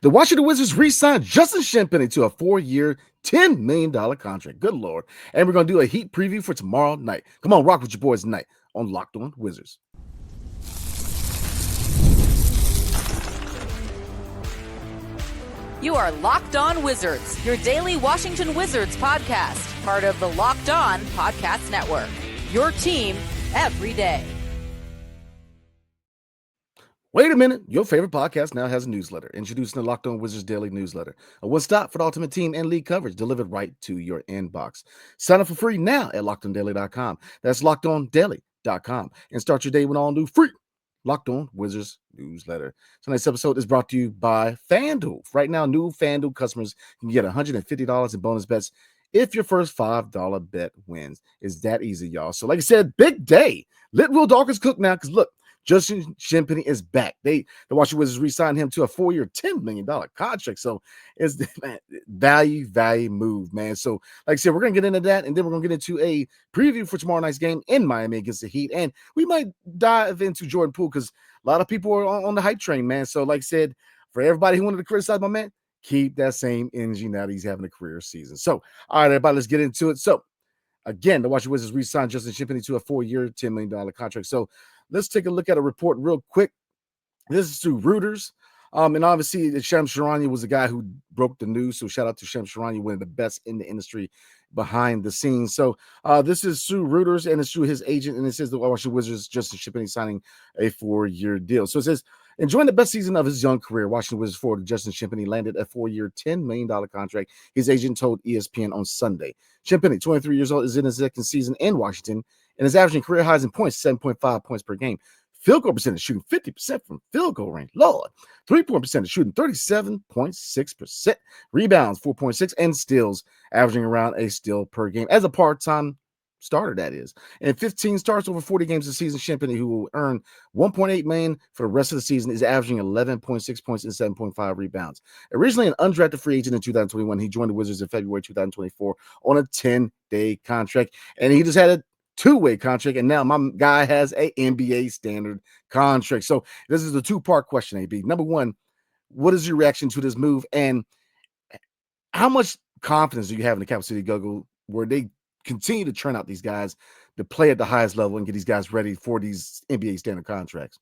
The Washington Wizards re-signed Justin Champagnie to a 4-year, $10 million contract. Good Lord. And we're going to do a Heat preview for tomorrow night. Come on, rock with your boys tonight on Locked On Wizards. You are Locked On Wizards, your daily Washington Wizards podcast, part of the Locked On Podcast Network. Your team every day. Wait a minute. Your favorite podcast now has a newsletter. Introducing the Locked On Wizards Daily Newsletter, a one-stop for the ultimate team and league coverage delivered right to your inbox. Sign up for free now at LockedOnDaily.com. That's LockedOnDaily.com. And start your day with all new free Locked On Wizards newsletter. Tonight's episode is brought to you by FanDuel. Right now, new FanDuel customers can get $150 in bonus bets if your first $5 bet wins. It's that easy, y'all. So like I said, big day. Let Will Dawkins cook now, because look, Justin Champagnie is back. The Washington Wizards re-signed him to a 4-year, $10 million contract. So it's value move, man. So like I said, we're going to get into that, and then we're going to get into a preview for tomorrow night's game in Miami against the Heat. And we might dive into Jordan Poole because a lot of people are on the hype train, man. So like I said, for everybody who wanted to criticize my man, keep that same energy now that he's having a career season. So, all right, everybody, let's get into it. So, again, the Washington Wizards re-signed Justin Champagnie to a 4-year, $10 million contract. So, let's take a look at a report real quick. This is through Reuters. And obviously, Shams Charania was the guy who broke the news. So shout out to Shams Charania, one of the best in the industry behind the scenes. So this is through Reuters, and it's through his agent. And it says the Washington Wizards, Justin Champagnie, signing a 4-year deal. So it says, enjoying the best season of his young career, Washington Wizards forward Justin Champagnie landed a 4-year, $10 million contract. His agent told ESPN on Sunday. Champagnie, 23 years old, is in his second season in Washington and is averaging career highs in points, 7.5 points per game. Field goal percentage, shooting 50% from field goal range. Lord. 3-point percentage, shooting 37.6%. Rebounds, 4.6. And steals, averaging around a steal per game. As a part-time starter, that is. And 15 starts over 40 games this season. Champagnie, who will earn $1.8 million for the rest of the season, is averaging 11.6 points and 7.5 rebounds. Originally an undrafted free agent in 2021, he joined the Wizards in February 2024 on a 10-day contract. And he just had a 2-way contract, and now my guy has a NBA standard contract. So this is a 2-part question, AB. Number one, what is your reaction to this move, and how much confidence do you have in the Capital City Go-Go where they continue to churn out these guys to play at the highest level and get these guys ready for these NBA standard contracts?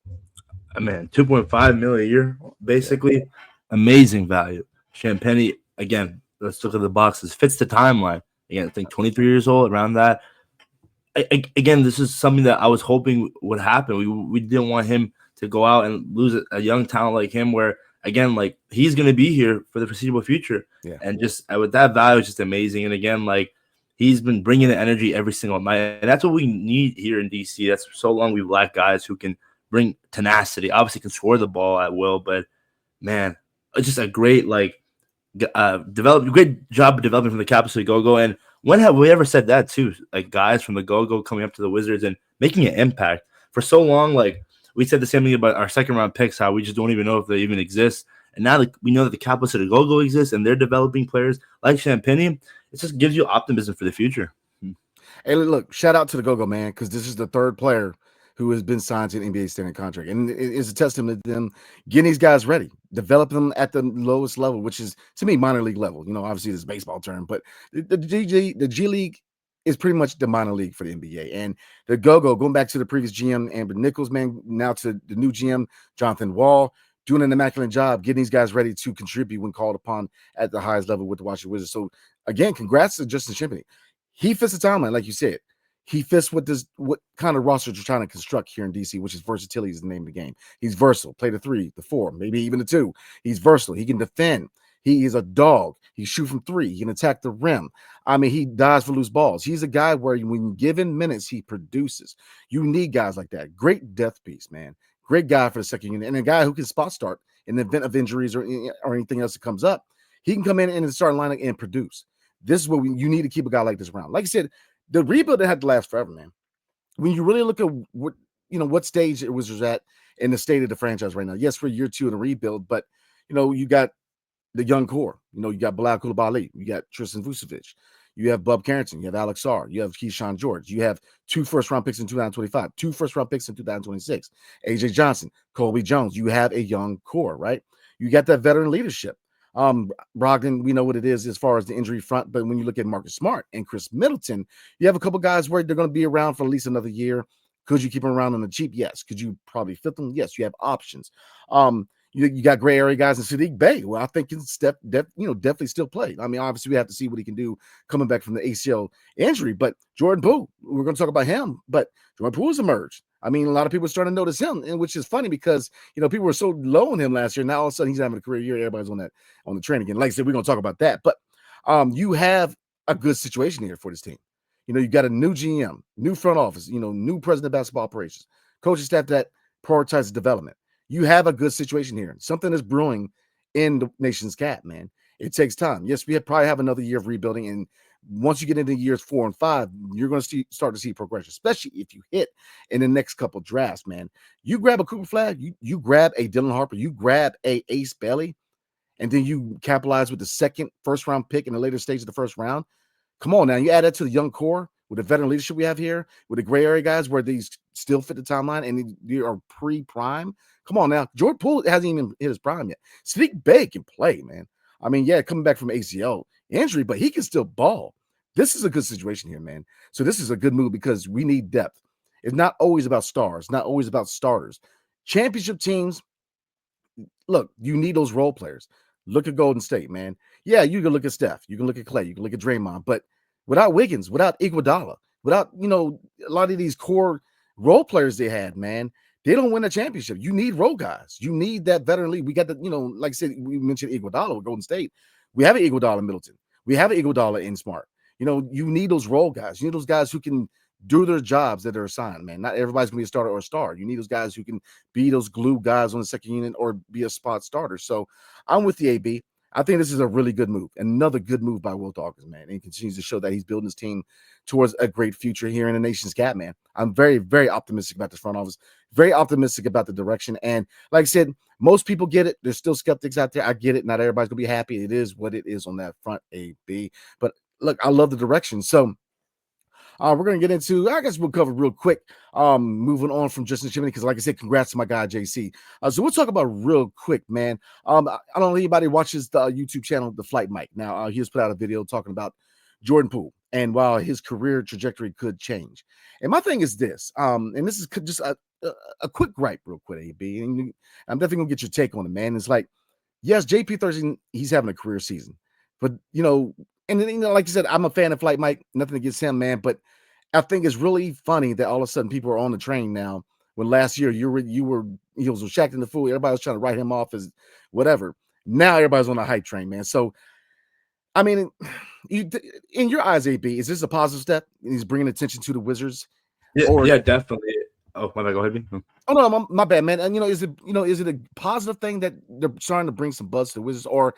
I mean, $2.5 million a year, basically. Amazing value. Champagnie, again, let's look at the boxes. Fits the timeline. Again, I think 23 years old, around that. Again, this is something that I was hoping would happen. We didn't want him to go out and lose a young talent like him, where, again, like, he's going to be here for the foreseeable future. Yeah. And just with that value, it's just amazing. And again, like, he's been bringing the energy every single night. And that's what we need here in DC. That's so long we've lacked guys who can bring tenacity. Obviously can score the ball at will, but man, it's just a great, like, great job of developing from the Capital City Go-Go. And when have we ever said that too? Like, guys from the Go-Go coming up to the Wizards and making an impact. For so long, like, we said the same thing about our second-round picks, how we just don't even know if they even exist. And now, like, we know that the Capital City Go-Go exists, and they're developing players like Champagnie. It just gives you optimism for the future. Hey, look, shout out to the Go-Go, man, because this is the third player who has been signed to an NBA standard contract. And it's a testament to them getting these guys ready, developing them at the lowest level, which is, to me, minor league level. You know, obviously this is a baseball term, but the G League is pretty much the minor league for the NBA. And the Go-Go, going back to the previous GM, Amber Nichols, man, now to the new GM, Jonathan Wall, doing an immaculate job getting these guys ready to contribute when called upon at the highest level with the Washington Wizards. So, again, congrats to Justin Champagnie. He fits the timeline, like you said. He fits what kind of roster you're trying to construct here in DC, which is versatility is the name of the game. He's versatile. Play the 3, the 4, maybe even the 2. He's versatile. He can defend. He is a dog. He shoot from 3. He can attack the rim. I mean, he dives for loose balls. He's a guy where when given minutes, he produces. You need guys like that. Great depth piece, man. Great guy for the second unit. And a guy who can spot start in the event of injuries or anything else that comes up. He can come in the starting lineup and produce. This is what you need to keep a guy like this around. Like I said, the rebuild that had to last forever, man. When you really look at what stage it was at in the state of the franchise right now. Yes, we're year 2 in a rebuild, but you got the young core. You got Bilal Coulibaly, you got Tristan Vucevic, You have Bub Carrington. You have Alex Sarr. You have Keyshawn George. You have 2 first-round picks in 2025, 2 first-round picks in 2026. AJ Johnson, Colby Jones. You have a young core, right? You got that veteran leadership. Brogdon, we know what it is as far as the injury front, but when you look at Marcus Smart and Chris Middleton, you have a couple guys where they're going to be around for at least another year. Could you keep them around on the cheap? Yes. Could you probably fit them? Yes. You have options. You got gray area guys in Sadiq Bey, who I think can definitely still play. I mean, obviously we have to see what he can do coming back from the ACL injury, but Jordan Poole, we're going to talk about him, but Jordan Poole has emerged. I mean, a lot of people are starting to notice him, and which is funny because people were so low on him last year. Now all of a sudden he's having a career year. Everybody's on the train again. Like I said, we're going to talk about that, but you have a good situation here for this team. You got a new GM, new front office, new president of basketball operations, coaching staff that prioritizes development. You have a good situation here. Something is brewing in the nation's cap, man. It takes time. Yes, we probably have another year of rebuilding, and once you get into years 4 and 5, you're going to start to see progression, especially if you hit in the next couple drafts, man. You grab a Cooper Flag, you grab a Dylan Harper, you grab a Ace Bailey, and then you capitalize with the second first-round pick in the later stage of the first round. Come on now, you add that to the young core with the veteran leadership we have here, with the gray area guys where these still fit the timeline and they are pre-prime. Come on now. Jordan Poole hasn't even hit his prime yet. Sadiq Bey can play, man. I mean, yeah, coming back from ACL injury, but he can still ball. This is a good situation here, man. So this is a good move because we need depth. It's not always about stars, not always about starters. Championship teams, look, you need those role players. Look at Golden State, man. Yeah, you can look at Steph. You can look at Clay. You can look at Draymond. But without Wiggins, without Iguodala, without, a lot of these core role players they had, man, they don't win a championship. You need role guys. You need that veteran league. We got the, like I said, we mentioned Iguodala with Golden State. We have an Iguodala in Middleton. We have an Iguodala in Smart. You need those role guys. You need those guys who can do their jobs that are assigned, man. Not everybody's going to be a starter or a star. You need those guys who can be those glue guys on the second unit or be a spot starter. So I'm with the AB. I think this is a really good move. Another good move by Will Dawkins, man. And he continues to show that he's building his team towards a great future here in the nation's cap, man. I'm very, very optimistic about the front office, very optimistic about the direction. And like I said, most people get it. There's still skeptics out there. I get it. Not everybody's going to be happy. It is what it is on that front, AB. But look, I love the direction. So we're going to get into, I guess we'll cover real quick, moving on from Justin Champagnie, because like I said, congrats to my guy, JC. So we'll talk about real quick, man. I don't know if anybody watches the YouTube channel, The Flight Mike. Now, he just put out a video talking about Jordan Poole and while his career trajectory could change. And my thing is this, and this is just a quick gripe real quick, AB, and I'm definitely going to get your take on it, man. It's like, yes, JP Thursday, he's having a career season, but, and then, like you said, I'm a fan of Flight Mike. Nothing against him, man. But I think it's really funny that all of a sudden people are on the train now. When last year he was Shaq in the Fool, everybody was trying to write him off as whatever. Now everybody's on the hype train, man. So, I mean, in your eyes, AB, is this a positive step? He's bringing attention to the Wizards. Yeah, definitely. Oh, my bad. Go ahead. Oh no, my bad, man. And is it a positive thing that they're starting to bring some buzz to the Wizards, or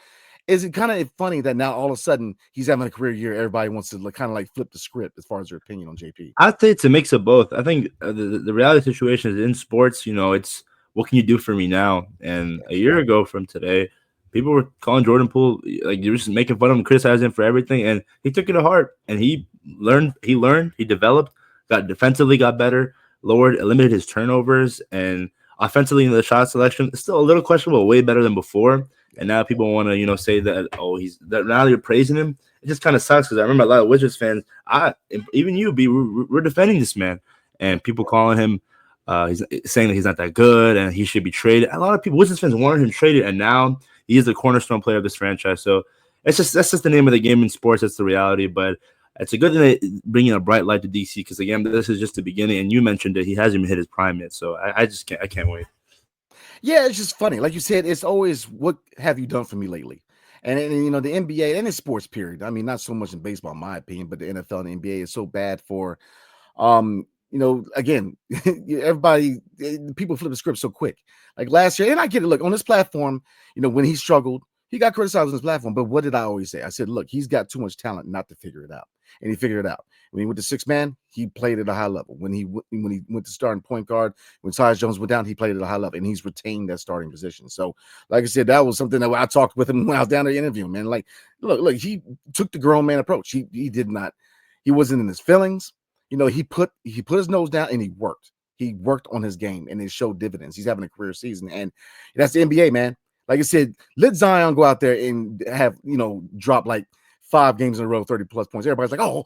is it kind of funny that now all of a sudden he's having a career year? Everybody wants to kind of flip the script as far as their opinion on JP. I'd say it's a mix of both. I think the reality situation is in sports, it's what can you do for me now? And a year ago from today, people were calling Jordan Poole, like you're just making fun of him, criticizing him for everything. And he took it to heart and he learned, he developed, got defensively, got better, limited his turnovers, and offensively in the shot selection, it's still a little questionable, way better than before. And now people want to, say that, now you're praising him. It just kind of sucks because I remember a lot of Wizards fans, even you, we're defending this man. And people calling him, he's saying that he's not that good and he should be traded. A lot of people, Wizards fans, wanted him traded, and now he is the cornerstone player of this franchise. So that's just the name of the game in sports. That's the reality. But it's a good thing that bringing a bright light to DC because, again, this is just the beginning. And you mentioned that he hasn't even hit his prime yet. So I can't wait. Yeah, it's just funny. Like you said, it's always, what have you done for me lately? And the NBA and in sports period, I mean, not so much in baseball, in my opinion, but the NFL and the NBA is so bad for, again, everybody, people flip the script so quick. Like last year, and I get it. Look, on this platform, when he struggled, he got criticized on his platform. But what did I always say? I said, look, he's got too much talent not to figure it out. And he figured it out. When he went to six man, he played at a high level. When he went to starting point guard, when Tyus Jones went down, he played at a high level, and he's retained that starting position. So, like I said, that was something that I talked with him when I was down there interviewing, man. Like, look, he took the grown man approach. He did not, he wasn't in his feelings. He put his nose down and he worked. He worked on his game and it showed dividends. He's having a career season, and that's the NBA, man. Like I said, let Zion go out there and have drop like 5 games in a row, 30 plus points. Everybody's like, oh,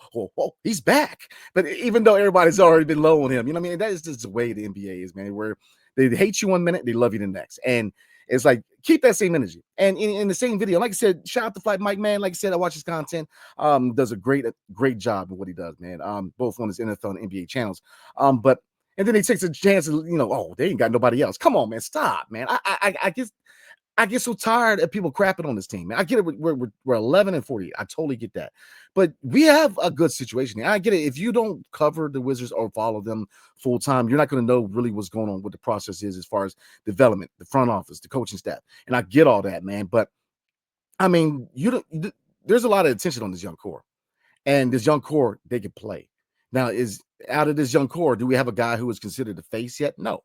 he's back. But even though everybody's already been low on him, what I mean? That is just the way the NBA is, man, where they hate you 1 minute, they love you the next. And it's like, keep that same energy. And in the same video, like I said, shout out to Flight Mike, man. Like I said, I watch his content. Does a great job of what he does, man. Both on his NFL and NBA channels. And then he takes a chance, they ain't got nobody else. Come on, man, stop, man. I get so tired of people crapping on this team, man. I get it. We're 11-40. I totally get that. But we have a good situation here. I get it. If you don't cover the Wizards or follow them full time, you're not going to know really what's going on, what the process is as far as development, the front office, the coaching staff. And I get all that, man. But I mean, there's a lot of attention on this young core. And this young core, they can play. Now, is out of this young core, do we have a guy who is considered the face yet? No.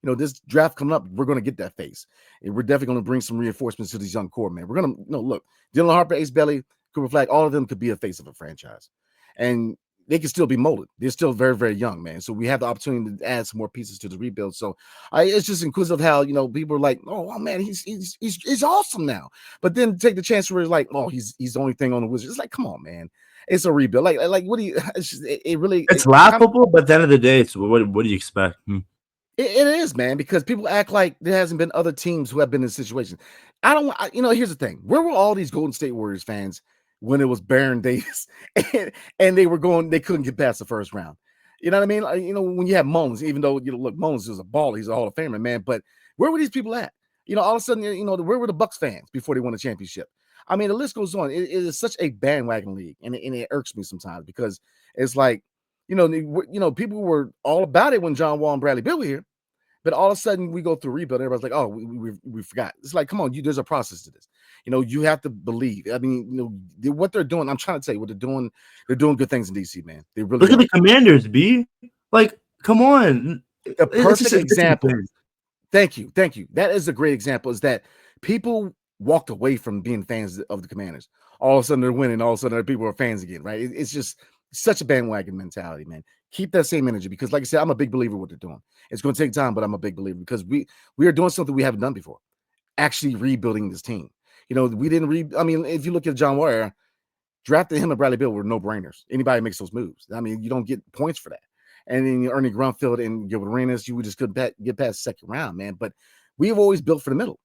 This draft coming up, we're going to get that face. And we're definitely going to bring some reinforcements to this young core, man. We're going to, look, Dylan Harper, Ace Belly, Cooper Flag, all of them could be a face of a franchise. And they can still be molded. They're still very, very young, man. So we have the opportunity to add some more pieces to the rebuild. So it's just inquisitive how, people are like, oh man, he's awesome now. But then take the chance where it's like, oh, he's the only thing on the Wizards. It's like, come on, man. It's a rebuild. Like what do you, it's laughable, but at the end of the day, it's what do you expect? It is, man, because people act like there hasn't been other teams who have been in this situation. Here's the thing. Where were all these Golden State Warriors fans when it was barren days and they couldn't get past the first round? You know what I mean? When you have Moans, even though, look, Moans is a baller. He's a Hall of Famer, man. But where were these people at? All of a sudden, where were the Bucks fans before they won a championship? I mean, the list goes on. It is such a bandwagon league, and it irks me sometimes because it's like, people were all about it when John Wall and Bradley Beal were here, but all of a sudden we go through rebuild. Everybody's like, oh, we forgot. It's like, come on, there's a process to this. You have to believe. I mean, what they're doing. I'm trying to tell you what they're doing. They're doing good things in DC, man. They really look at the Commanders, B. Like, come on, a perfect example. Thank you. That is a great example. Is that people walked away from being fans of the Commanders. All of a sudden they're winning. All of a sudden people are fans again, right? It's just such a bandwagon mentality, man. Keep that same energy because, like I said, I'm a big believer in what they're doing. It's going to take time, but I'm a big believer because we are doing something we haven't done before, actually rebuilding this team. We didn't I mean, if you look at John Wall, drafting him and Bradley Beal were no-brainers. Anybody makes those moves. I mean, you don't get points for that. And then Ernie Grunfeld and Gilbert Arenas, you would just couldn't get past the second round, man. But we've always built for the middle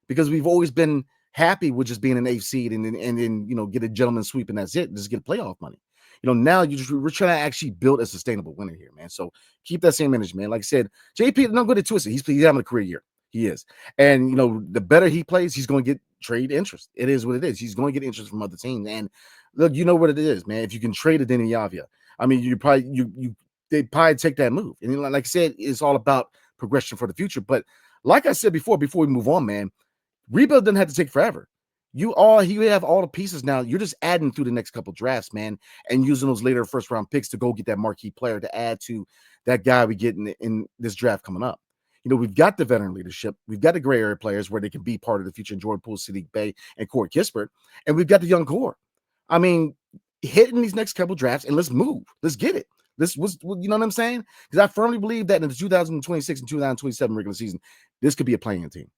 because we've always been happy with just being an 8th seed and then get a gentleman's sweep and that's it. Just get playoff money. Now we're trying to actually build a sustainable winner here, man. So keep that same energy, man. Like I said, JP, don't get it twisted. He's having a career year. He is. And, the better he plays, he's going to get trade interest. It is what it is. He's going to get interest from other teams. And look, you know what it is, man. If you can trade it in Yavia, I mean, they probably take that move. And like I said, it's all about progression for the future. But like I said before we move on, man, rebuild doesn't have to take forever. You have all the pieces now. You're just adding through the next couple drafts, man, and using those later first round picks to go get that marquee player to add to that guy we get in this draft coming up. We've got the veteran leadership. We've got the gray area players where they can be part of the future in Jordan Poole, Sadiq Bey, and Corey Kispert. And we've got the young core. I mean, hitting these next couple drafts and let's move. Let's get it. This was, you know what I'm saying? Because I firmly believe that in the 2026 and 2027 regular season, this could be a playing team.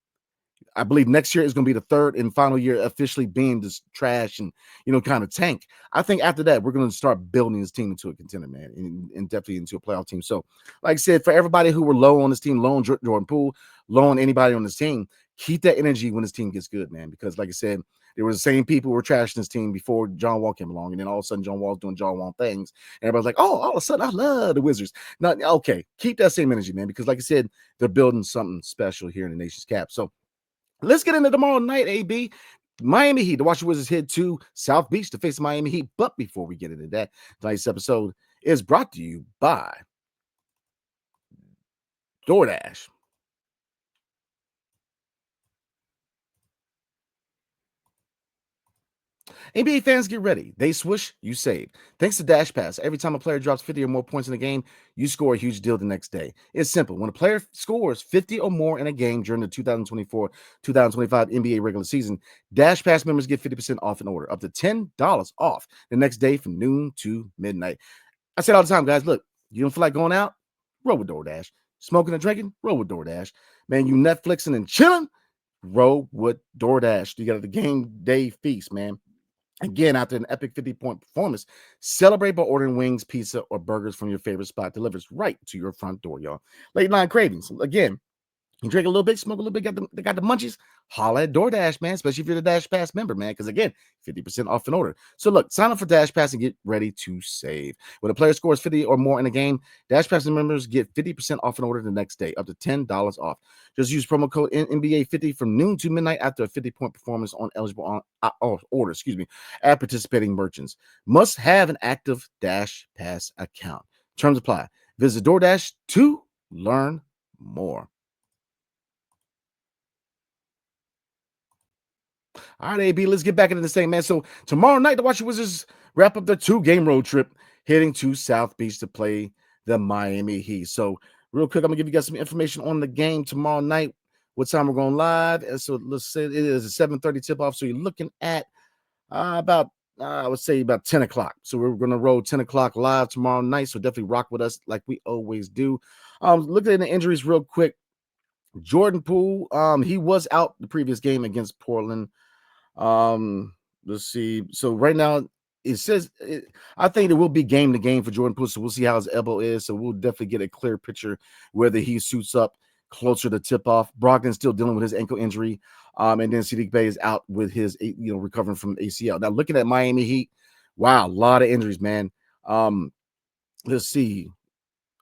I believe next year is going to be the third and final year officially being this trash and, kind of tank. I think after that, we're going to start building this team into a contender, man, and definitely into a playoff team. So, like I said, for everybody who were low on this team, low on Jordan Poole, low on anybody on this team, keep that energy when this team gets good, man, because like I said, there were the same people who were trashing this team before John Wall came along, and then all of a sudden John Wall's doing John Wall things, and everybody's like, oh, all of a sudden I love the Wizards. Now, okay, keep that same energy, man, because like I said, they're building something special here in the nation's cap. So, let's get into tomorrow night, AB. Miami Heat, the Washington Wizards head to South Beach to face the Miami Heat. But before we get into that, tonight's episode is brought to you by DoorDash. NBA fans, get ready. They swoosh, you save. Thanks to Dash Pass, every time a player drops 50 or more points in a game, you score a huge deal the next day. It's simple. When a player scores 50 or more in a game during the 2024-2025 NBA regular season, Dash Pass members get 50% off an order, up to $10 off the next day from noon to midnight. I say it all the time, guys. Look, you don't feel like going out? Roll with DoorDash. Smoking and drinking? Roll with DoorDash. Man, you Netflixing and chilling? Roll with DoorDash. You got the game day feast, man. Again, after an epic 50-point performance, celebrate by ordering wings, pizza, or burgers from your favorite spot delivered right to your front door, y'all. Late night cravings. Again, you drink a little bit, smoke a little bit, got the munchies, holla at DoorDash, man, especially if you're the Dash Pass member, man, because again, 50% off an order. So look, sign up for Dash Pass and get ready to save. When a player scores 50 or more in a game, Dash Pass members get 50% off an order the next day, up to $10 off. Just use promo code NBA50 from noon to midnight after a 50-point performance on eligible order, at participating merchants. Must have an active Dash Pass account. Terms apply. Visit DoorDash to learn more. All right, AB, let's get back into this thing, man. So tomorrow night, the Washington Wizards wrap up their 2-game road trip, heading to South Beach to play the Miami Heat. So real quick, I'm going to give you guys some information on the game tomorrow night, what time we're going live. And so let's say it is a 7:30 tip-off. So you're looking at I would say about 10 o'clock. So we're going to roll 10 o'clock live tomorrow night. So definitely rock with us like we always do. Looking at the injuries real quick. Jordan Poole, he was out the previous game against Portland. Let's see. So right now it says I think it will be game to game for Jordan Poole. So we'll see how his elbow is. So we'll definitely get a clear picture whether he suits up closer to tip off. Brogdon's still dealing with his ankle injury. And then Saddiq Bey is out with his recovering from ACL. Now looking at Miami Heat, wow, a lot of injuries, man. Let's see.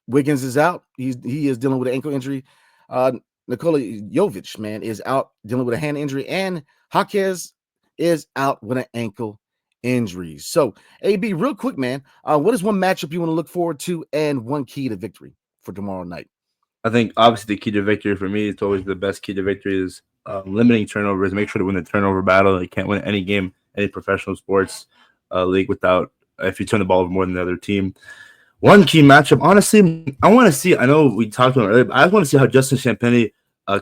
Wiggins is out. He is dealing with an ankle injury. Nikola Jovic, man, is out dealing with a hand injury, and Jaquez is out with an ankle injury. So, AB, real quick, man, what is one matchup you want to look forward to and one key to victory for tomorrow night? I think obviously the key to victory for me, it's always the best key to victory is limiting turnovers. Make sure to win the turnover battle. You can't win any game, any professional sports league without if you turn the ball over more than the other team. One key matchup, honestly, I want to see. I know we talked about it earlier, but I want to see how Justin Champagnie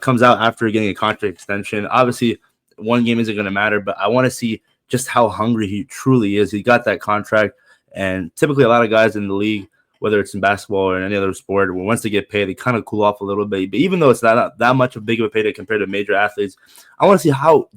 comes out after getting a contract extension. Obviously, one game isn't going to matter, but I want to see just how hungry he truly is. He got that contract, and typically a lot of guys in the league, whether it's in basketball or in any other sport, once they get paid, they kind of cool off a little bit. But even though it's not that much of a big of a payday compared to major athletes, I want to see how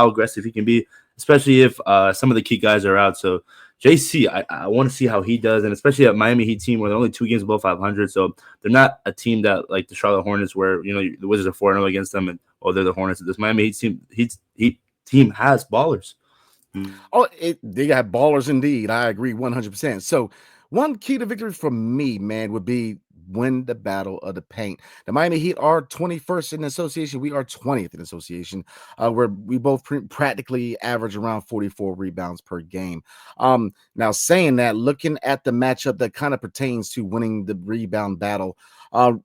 aggressive he can be, especially if some of the key guys are out. So JC, I want to see how he does, and especially at Miami Heat team where they're only 2 games below 500, so they're not a team that like the Charlotte Hornets where the Wizards are 4-0 against them, and they're the Hornets. This Miami Heat team has ballers. Oh, they got ballers indeed. I agree 100%. So one key to victory for me, man, would be win the battle of the paint. The Miami Heat are 21st in the association. We are 20th in the association, where we both practically average around 44 rebounds per game. Now, saying that, looking at the matchup that kind of pertains to winning the rebound battle,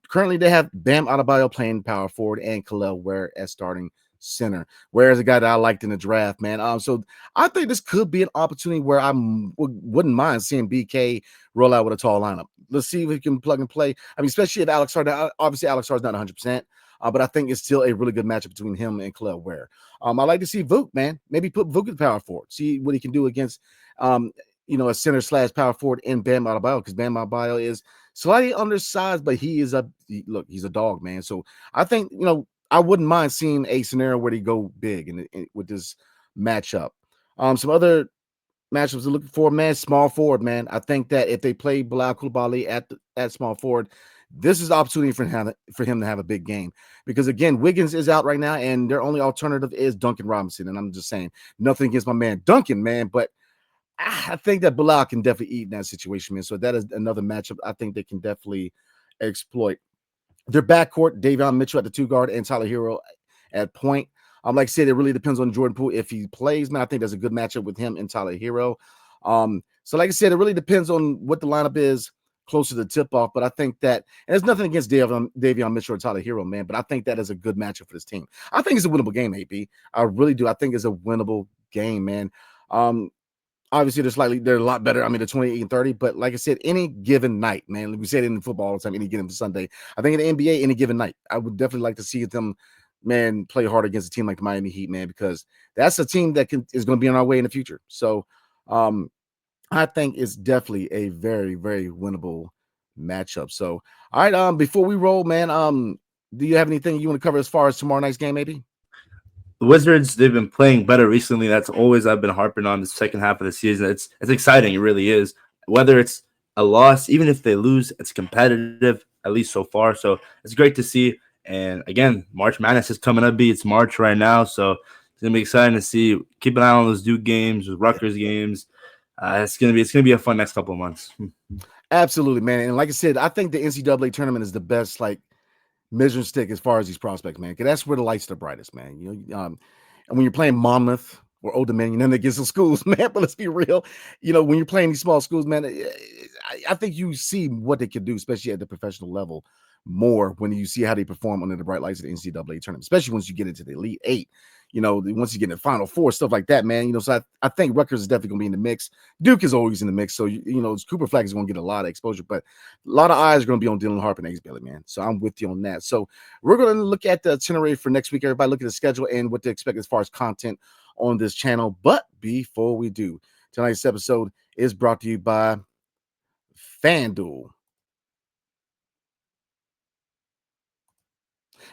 currently they have Bam Adebayo playing power forward and Khalil Ware as starting center, whereas a guy that I liked in the draft, man. So I think this could be an opportunity where I wouldn't mind seeing BK roll out with a tall lineup. Let's see if he can plug and play. I mean, especially if Alex Sarr, obviously Alex Sarr is not 100%, but I think it's still a really good matchup between him and Khalil Ware. I like to see Vuk, man. Maybe put Vuk at power forward, see what he can do against, a center / power forward in Bam Adebayo, because Bam Adebayo is slightly undersized, but he's a dog, man. So I think, I wouldn't mind seeing a scenario where they go big with this matchup. Some other matchups to look for, man, small forward, man. I think that if they play Bilal Coulibaly at small forward, this is the opportunity for him to have a big game. Because, again, Wiggins is out right now, and their only alternative is Duncan Robinson. And I'm just saying, nothing against my man Duncan, man, but I think that Bilal can definitely eat in that situation, man. So that is another matchup I think they can definitely exploit. Their backcourt, Davion Mitchell at the 2 guard and Tyler Hero at point. Like I said, it really depends on Jordan Poole if he plays, man. I think there's a good matchup with him and Tyler Hero. So like I said, it really depends on what the lineup is closer to tip-off, but I think that, and there's nothing against Davion Mitchell or Tyler Hero, man, but I think that is a good matchup for this team. I think it's a winnable game, AB. I really do. I think it's a winnable game, man. Um, Obviously, they're a lot better. I mean, they're 28 and 30, but like I said, any given night, man, we said it in football all the time, any given Sunday. I think in the NBA, any given night, I would definitely like to see them, man, play hard against a team like the Miami Heat, man, because that's a team that is going to be on our way in the future. So, I think it's definitely a very, very winnable matchup. So, all right, before we roll, man, do you have anything you want to cover as far as tomorrow night's game, maybe? The Wizards, they've been playing better recently. That's always I've been harping on the second half of the season. It's exciting. It really is. Whether it's a loss, even if they lose, it's competitive, at least so far. So it's great to see. And again, March Madness is coming up. It's March right now. So it's gonna be exciting to see. Keep an eye on those Duke games, those Rutgers games. It's gonna be a fun next couple of months. Absolutely, man. And like I said, I think the NCAA tournament is the best, like, measuring stick as far as these prospects, man. Because that's where the lights are brightest, man. And when you're playing Monmouth or Old Dominion, then they get some schools, man. But let's be real, when you're playing these small schools, man, I think you see what they can do, especially at the professional level, more when you see how they perform under the bright lights of the NCAA tournament, especially once you get into the Elite Eight. Once you get in the Final Four, stuff like that, man. So I think Rutgers is definitely going to be in the mix. Duke is always in the mix, so Cooper Flag is going to get a lot of exposure, but a lot of eyes are going to be on Dylan Harper and Ace Bailey, man. So I'm with you on that. So we're going to look at the itinerary for next week. Everybody look at the schedule and what to expect as far as content on this channel. But before we do, tonight's episode is brought to you by FanDuel.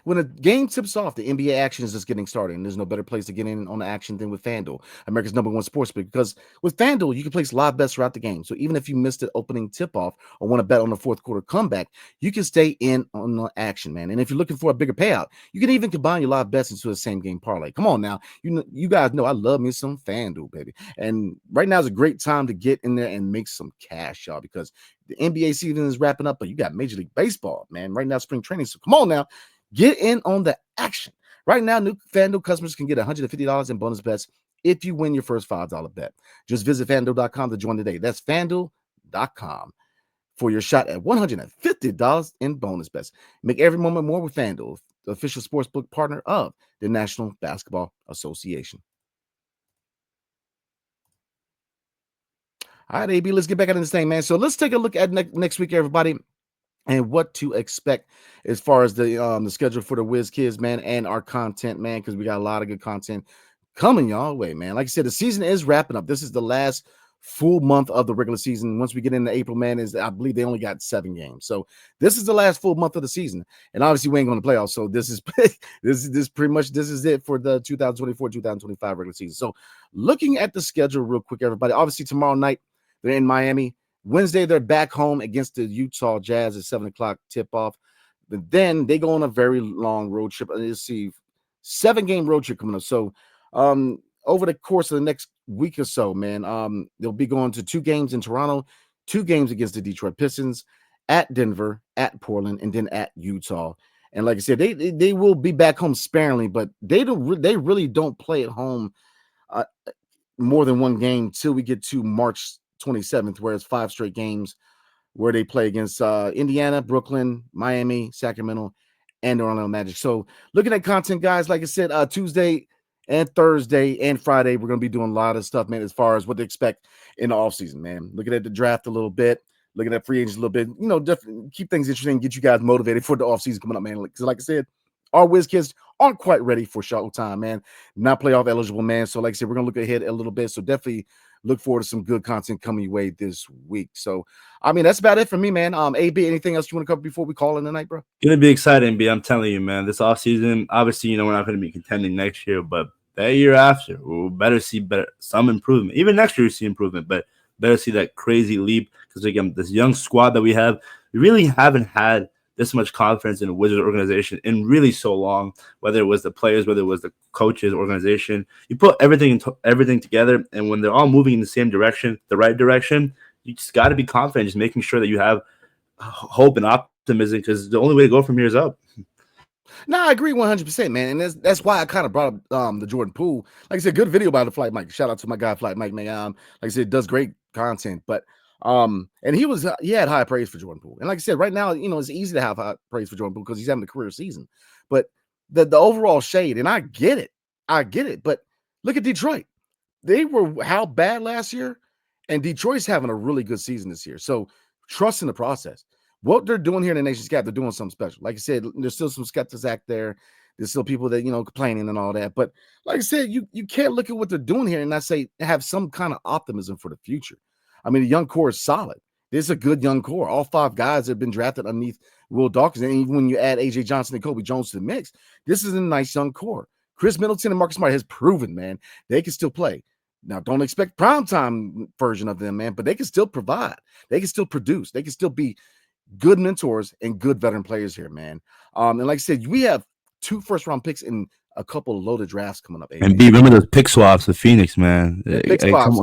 When a game tips off, the NBA action is just getting started, and there's no better place to get in on the action than with FanDuel, America's #1 sportsbook. Because with FanDuel, you can place live bets throughout the game. So even if you missed the opening tip-off or want to bet on the fourth quarter comeback, you can stay in on the action, man. And if you're looking for a bigger payout, you can even combine your live bets into a same-game parlay. Come on now, you guys know I love me some FanDuel, baby. And right now is a great time to get in there and make some cash, y'all, because the NBA season is wrapping up, but you got Major League Baseball, man. Right now, spring training. So come on now. Get in on the action. Right now, new FanDuel customers can get $150 in bonus bets if you win your first $5 bet. Just visit FanDuel.com to join today. That's FanDuel.com for your shot at $150 in bonus bets. Make every moment more with FanDuel, the official sportsbook partner of the National Basketball Association. All right, AB, let's get back into this thing, man. So let's take a look at next week, everybody, and what to expect as far as the schedule for the Wiz Kids, man, and our content, man, because we got a lot of good content coming y'all way, man. Like I said, the season is wrapping up. This is the last full month of the regular season. Once we get into April, man, I believe they only got 7 games. So this is the last full month of the season. And obviously we ain't going to playoffs. So this is this is it for the 2024-2025 regular season. So looking at the schedule real quick, everybody. Obviously tomorrow night they're in Miami. Wednesday, they're back home against the Utah Jazz at 7 o'clock tip-off. But then they go on a very long road trip. Let's see, 7-game road trip coming up. So over the course of the next week or so, man, they'll be going to 2 games in Toronto, 2 games against the Detroit Pistons, at Denver, at Portland, and then at Utah. And like I said, they will be back home sparingly, but they really don't play at home more than 1 game till we get to March 27th, where it's 5 straight games where they play against Indiana, Brooklyn, Miami, Sacramento, and the Orlando Magic. So looking at content, guys, like I said, Tuesday and Thursday and Friday, we're going to be doing a lot of stuff, man, as far as what to expect in the offseason, man. Looking at the draft a little bit, looking at free agents a little bit, keep things interesting, get you guys motivated for the offseason coming up, man. Because like I said, our Wiz Kids aren't quite ready for Showtime, man. Not playoff eligible, man. So like I said, we're going to look ahead a little bit. So definitely look forward to some good content coming your way this week. So, I mean, that's about it for me, man. AB, anything else you want to cover before we call in tonight, bro? Gonna be exciting, B. I'm telling you, man. This offseason, obviously, we're not going to be contending next year, but that year after, we'll better see some improvement. Even next year, we see improvement, but better see that crazy leap because, again, this young squad that we have, we really haven't had this much confidence in a Wizards organization in really so long, whether it was the players, whether it was the coaches, organization. You put everything together, and when they're all moving in the same direction, the right direction, you just got to be confident, just making sure that you have hope and optimism, because the only way to go from here is up. No, I agree 100%, man. And that's why I kind of brought up the Jordan Poole. Like I said, good video by the Flight Mike. Shout out to my guy Flight Mike, man. Like I said, does great content. But and he had high praise for Jordan Poole. And like I said, right now, it's easy to have high praise for Jordan Poole because he's having a career season. But the overall shade, and I get it. But look at Detroit. they were how bad last year, and Detroit's having a really good season this year. So trust in the process. What they're doing here in the Nation's Cap, they're doing something special. Like I said, there's still some skeptics out there. There's still people that complaining and all that. But like I said, you can't look at what they're doing here and not say have some kind of optimism for the future. I mean, the young core is solid. This is a good young core. All 5 guys have been drafted underneath Will Dawkins. And even when you add AJ Johnson and Kobe Jones to the mix, this is a nice young core. Chris Middleton and Marcus Smart has proven, man, they can still play. Now, don't expect primetime version of them, man, but they can still provide. They can still produce. They can still be good mentors and good veteran players here, man. And like I said, we have 2 first-round picks and a couple of loaded drafts coming up. And B, remember those pick swaps with Phoenix, man. Pick swaps.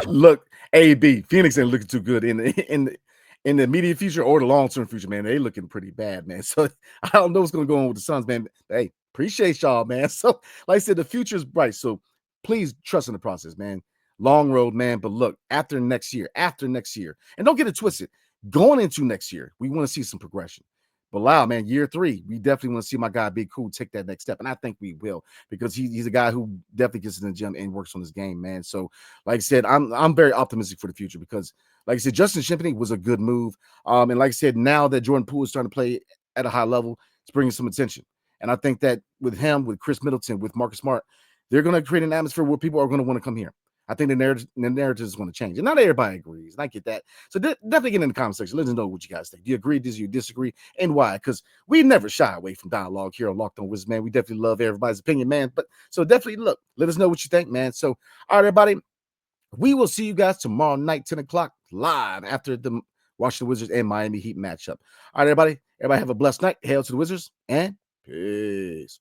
Look, AB, Phoenix ain't looking too good in the immediate future or the long-term future, man. They looking pretty bad, man. So I don't know what's going to go on with the Suns, man. Hey, appreciate y'all, man. So like I said, the future is bright. So please trust in the process, man. Long road, man. But look, after next year, and don't get it twisted, going into next year, we want to see some progression. But wow, man, year 3, we definitely want to see my guy Big Cool take that next step. And I think we will, because he's a guy who definitely gets in the gym and works on his game, man. So like I said, I'm very optimistic for the future because, like I said, Justin Champagnie was a good move. And like I said, now that Jordan Poole is starting to play at a high level, it's bringing some attention. And I think that with him, with Chris Middleton, with Marcus Smart, they're going to create an atmosphere where people are going to want to come here. I think the narrative is going to change. And not everybody agrees. And I get that. So definitely get in the comment section. Let us know what you guys think. Do you agree? Do you disagree? And why? Because we never shy away from dialogue here on Locked On Wizards, man. We definitely love everybody's opinion, man. But so definitely look, let us know what you think, man. So, all right, everybody. We will see you guys tomorrow night, 10 o'clock, live after the Washington Wizards and Miami Heat matchup. All right, everybody. Everybody have a blessed night. Hail to the Wizards and peace.